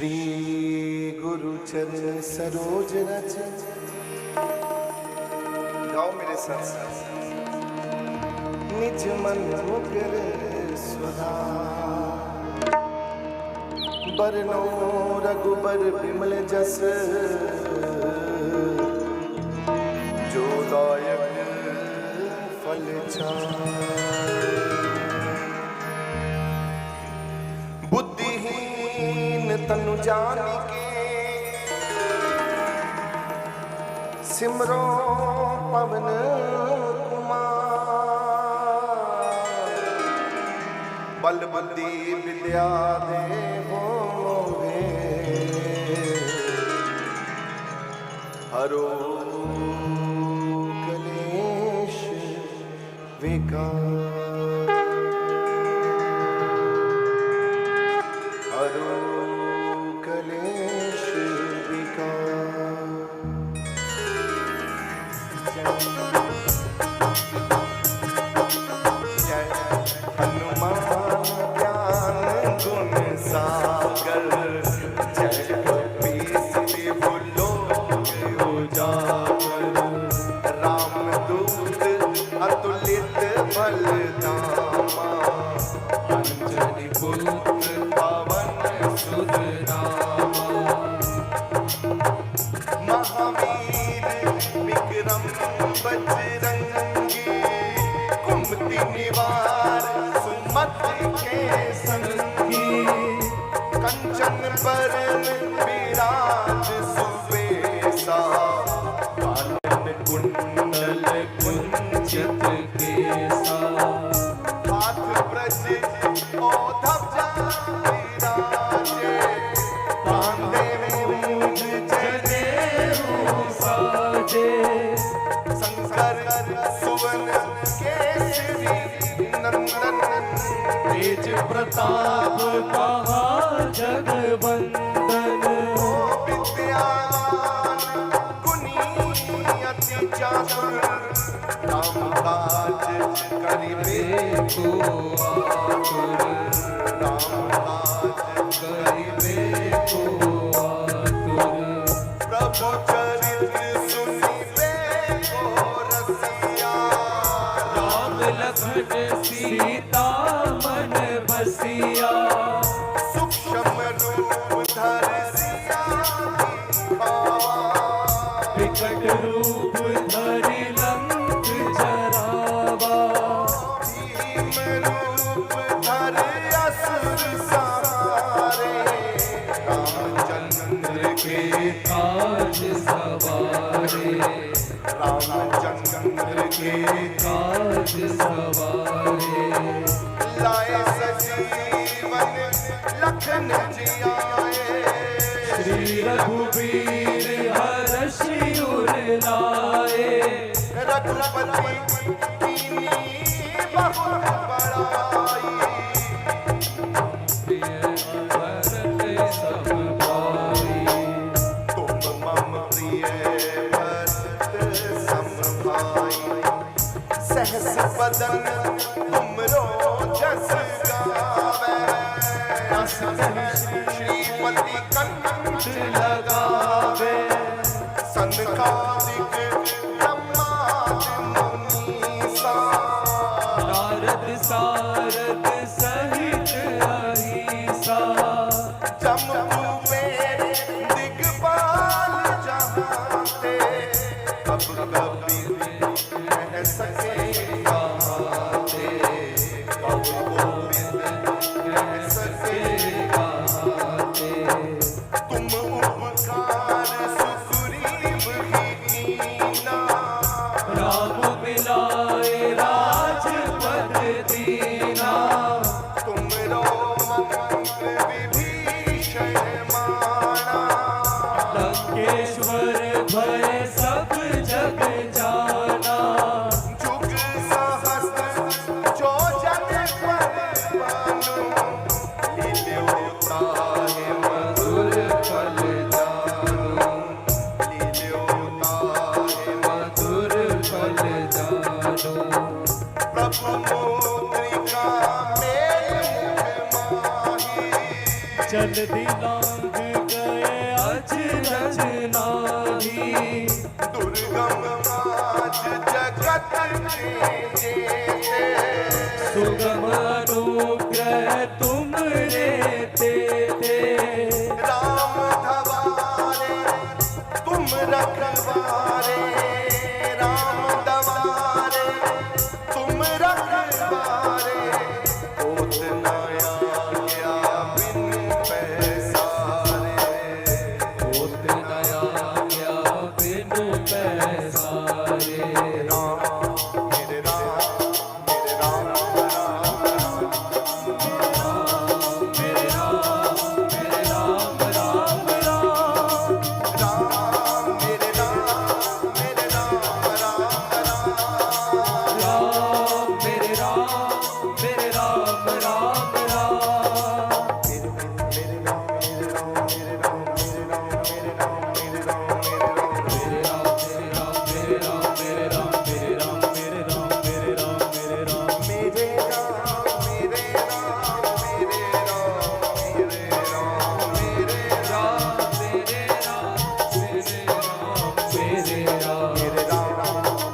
श्री गुरु चरण सरोज रज। गाओ मेरे साथ। निज मन मुकर सुधा बरनो रघुबर बिमल जस जो दायक फल बुद्धिहीन तनु जानिके सिमरो पवन बल बुद्धि विद्या देवो हरो कलेश विकार हरो कलेश विकार। हनुमान ज्ञान गुण सागर जय कपीस बोलो उजागर रामदूत अतुलित बलधामा अंजनी पुत्र पवन सुत नामा महावीर विक्रम बजरंगी कुमति निवार सुमत के संगी कंचन बरन विराज सुबेसा कानन कुंडल कुंचित केसा हाथ ब्रज औधव विराजे कांधे मूंज जनेऊ साजे शंकर सुवन केसरी नंदन तेज प्रताप कहा जगवंदन विद्यावान गुणी अति चातुर राम काज करिबे को आतुर राम काज करिबे को आतुर प्रभु चरित्र सुनिबे को रसिया राम लखन सीता मन बसिया सूक्ष्म रूप धर सिया विकट रूप धरि लंक जरावा भीम रूप धर असुर संहारे रामचंद्र के काज सवारे रामचंद्र के काज सवारे लाए सजीवन लखन जियाए श्री रघुबीर हरषि उर लाए रघुपति कीनी बहुत बड़ाई भरत सब भाई तुम मम प्रिय भरत सम भाई सहस बदन तुमरो जस गावे श्रीपति कंठ लगावे सनकादिक ब्रह्मादि मुनीसा नारद सारद सहित अहिसा जम्बू में दिग्पाल जहाते कब कभी कह सके कहाते कब गोविंद कह सके कहाते तुम उपकार सुग्रीव ही कीना राम मिलाए राजपद दीना तुमरो मंत्र विभीषण माना लंकेश्वर भय सब जग जाना जुग सहस्त्र जो जन पर मानो लील्यो ताहि मधुर फल जानो लील्यो ताहि मधुर फल जानो प्रभु मुद्रिका मेल मुख माही जल्दी लांघ गए अचरज नाही। दुर्गम काज जगत के जेते, सुगम अनुग्रह तुमरे तेते। राम धवारे तुम रखवारे, राम दवारे तुम रखवारे, होत न आज्ञा बिन पैसारे। होत न आज्ञा बिनु पैसारे। राम मेरे राम मेरे राम राम मेरे राम मेरे राम राम राम। राम मेरे राम मेरे राम राम राम। राम मेरे राम मेरे राम राम राम। मेरे राम मेरे राम मेरे राम मेरे राम मेरे राम मेरे राम मेरे राम मेरे राम मेरे राम मेरे राम मेरे राम मेरे राम मेरे राम मेरे राम मेरे राम। मेरे राम मेरे राम मेरे राम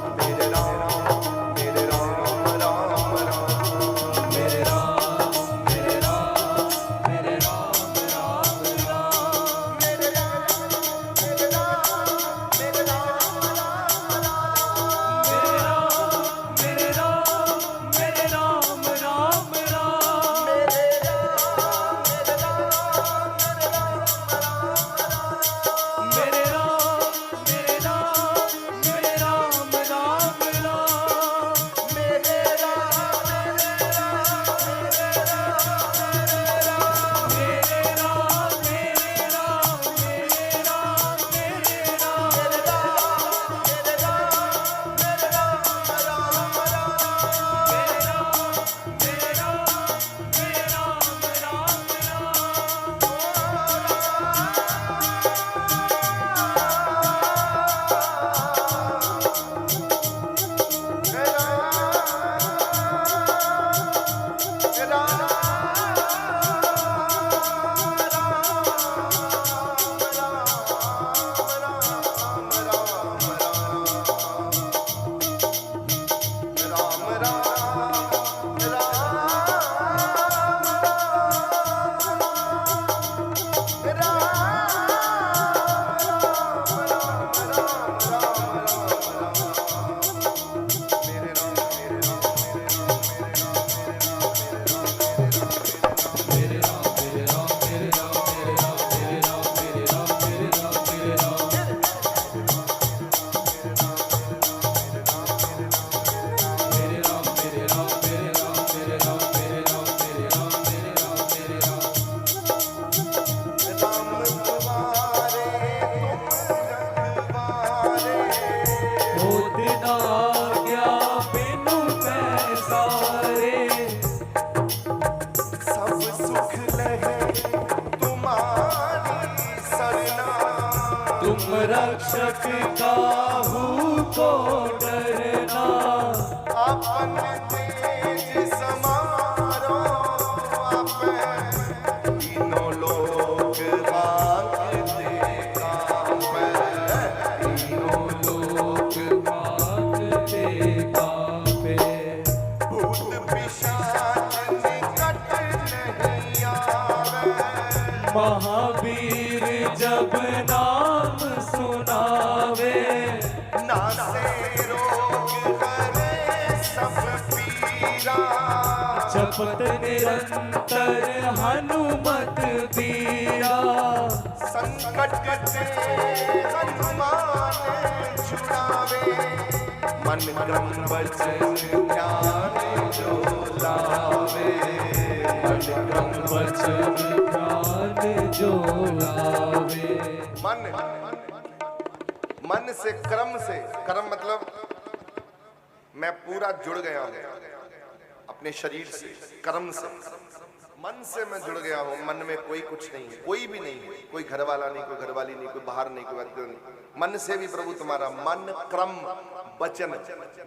मेरे राम मेरे राम मेरे राम मेरे राम मेरे राम मेरे राम मेरे राम मेरे राम राम राम। मेरे राम मेरे राम मेरे राम राम राम। मेरे राम मेरे राम मेरे राम राम राम। मेरे राम मेरे राम मेरे राम राम राम। मेरे राम मेरे राम मेरे राम राम राम। मेरे राम मेरे राम मेरे राम राम राम। मेरे राम मेरे राम मेरे राम मेरे राम मेरे राम मेरे राम मेरे राम। मेरे राम मेरे राम मेरे राम राम राम। मेरे राम मेरे राम मेरे राम राम राम। होत न आज्ञा बिनु पैसारे। सब सुख लहे तुम्हारी सरना, तुम रक्षक काहू को डरना। अपन तेज समारो आपे, तीनों लोग भागते कांपे। तीनों लोग भागते कांपे। भूत पिशाच निकट नहीं आवे, महावीर जब नाम सुनावे। नासे रोग हरे सब पीरा, जपत निरंतर हनुमत बीरा। संकट से हनुमान छुड़ावे, मन क्रम वचन ज्ञान जो लावे। मन क्रम वचन ज्ञान जो लावे। मन से क्रम से, क्रम मतलब मैं पूरा जुड़ गया हूँ अपने शरीर से, कर्म से, मन से मैं जुड़ गया हूँ। मन में कोई कुछ नहीं है, कोई भी नहीं है, कोई घर वाला नहीं, कोई घरवाली नहीं, कोई बाहर नहीं, कोई व्यक्ति नहीं। मन से भी प्रभु तुम्हारा, मन क्रम वचन,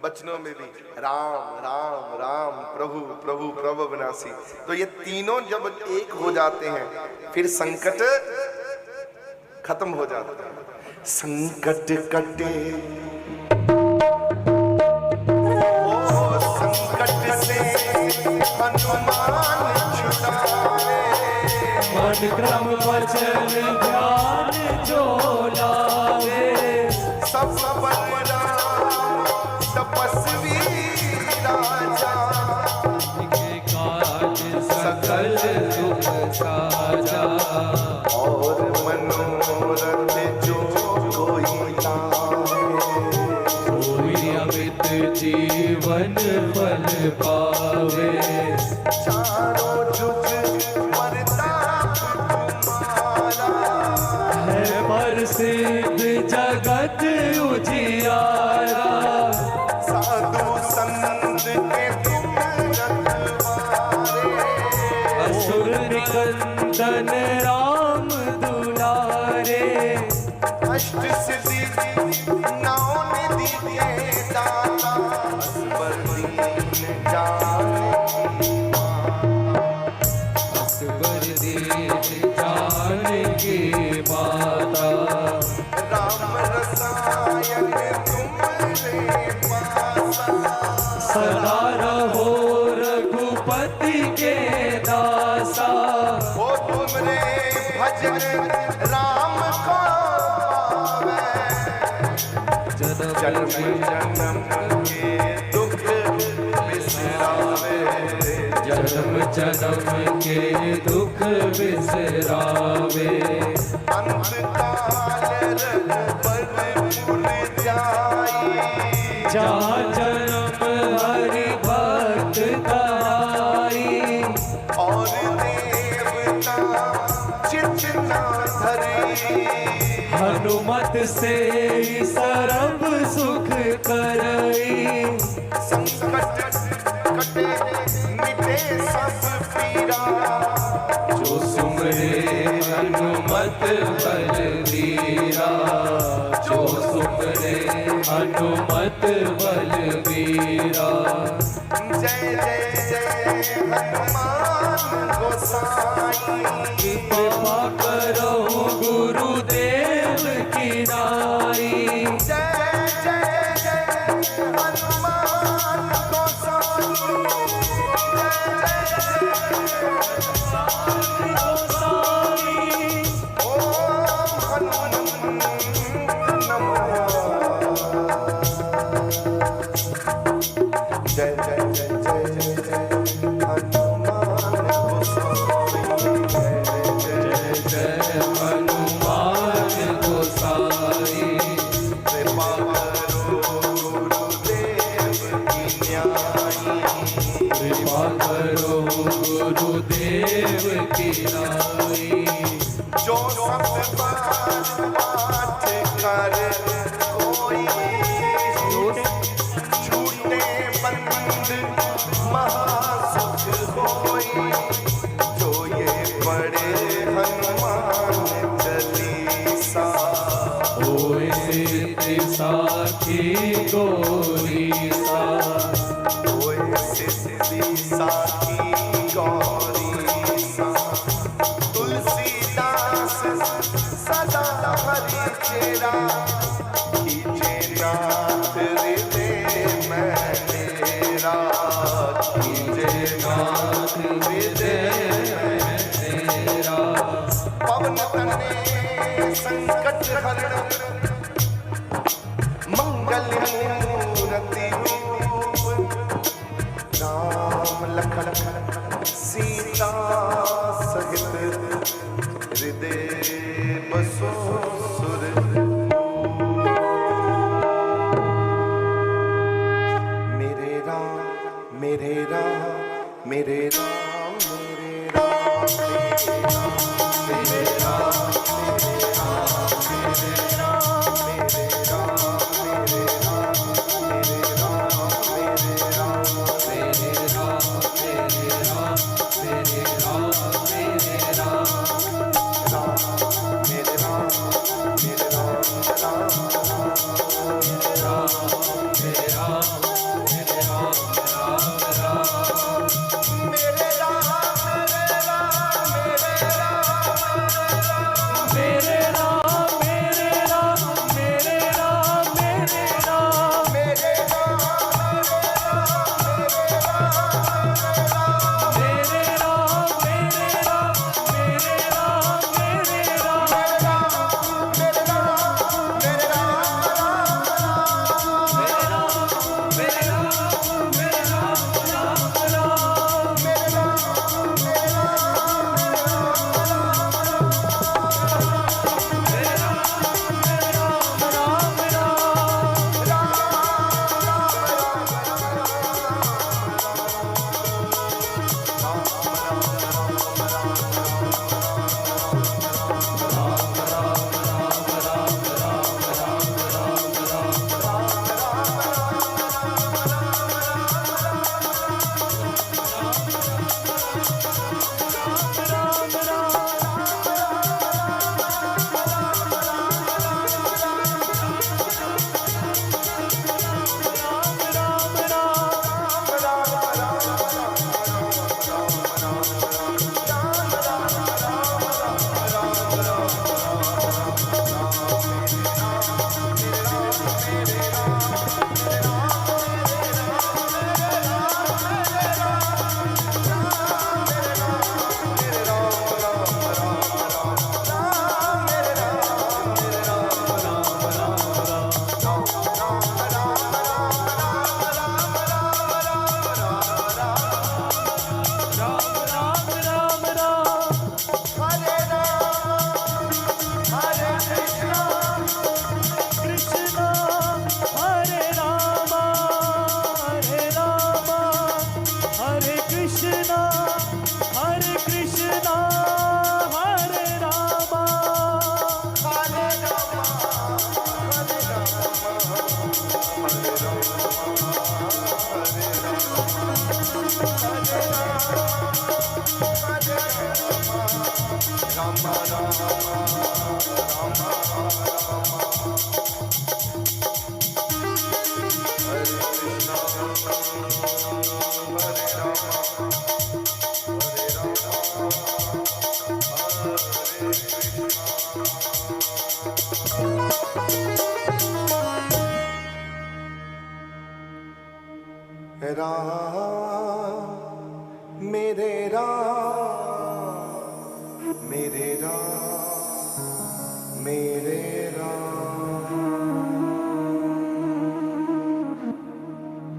वचनों में भी राम राम राम, प्रभु प्रभु प्रभु विनाशी। तो ये तीनों जब एक हो जाते हैं फिर संकट खत्म हो जाता है। संकट कटे ओ संकट से हनुमान छुड़ावे, मन क्रम वचन ध्यान जो लावे, सब बलरा तपस्वी राजा, के काज सकल सुख साजा, और मनोरथ जो कोई लावे, कोई अमित जीवन फल पावे, चारों जुग परताप तुम्हारा, है प्रसिद्ध जगत उजियारा, साधु संत के तुम रखवारे, असुर निकंदन राम दुलारे, अष्ट सिद्धि नौ निधि के दाता, असबर दीन जानकी असबर दीन जानकी माता, राम रसायन तुमरे पासा, सदा रहो रघुपति के दासा, वो तुमरे भजन राम को पावे, जन्म जन्म जन्म के दुख बिसरावे, जन्म जन्म के दुख बिसरावे, अंत काल रघुपतिपुर जाई, जहाँ जन्म हरि भक्त कहाई, और देवता चित न धरी, हनुमत से सर्व सुख करई, संकट कटे मिटे सब पीरा, जो सुमरे हनुमत बलवीरा, जो सुमरे हनुमत बलवीरा, जय जय जय हनुमान गोसाई, कृपा करो गुरुदेव की नाई, जय जय जय हनुमान गोसाई, ओम हनुमंत नमः। जय जय जय जय जय जय हनुमान गोसाई, जय जय जय हनुमान गोसाई, कृपा करो गुरुदेव की न्यायी, कृपा करो गुरुदेव की नाई, जो सब पाठ कर कोई, छूटे बंद महासुख होई, जो ये पढ़े हनुमान चालीसा, होए सिद्धि साखी गौरीसा, होए सिद्धि साखी गौरीसा, तुलसीदास सदा हरि चेरा, कीजे नाथ हृदय में मेरा, कीजे नाथ हृदय में तेरा, पवन तनय संकट हरण, मंगल मूर्ति रूप, राम लखन सीता सहित, हृदय बसो सुरभूप। मेरे राम मेरे राम मेरे राम मेरे राम मेरे राम मेरे राम मेरे राम मेरे राम मेरे राम मेरे राम मेरे राम मेरे राम मेरे राम मेरे राम मेरे राम राम मेरे राम मेरे राम राम राम मेरे राम राम मेरे राम मेरे राम मेरे राम।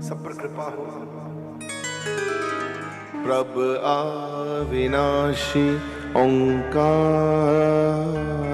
सब पर कृपा हो। प्रभ अविनाशी ओंकार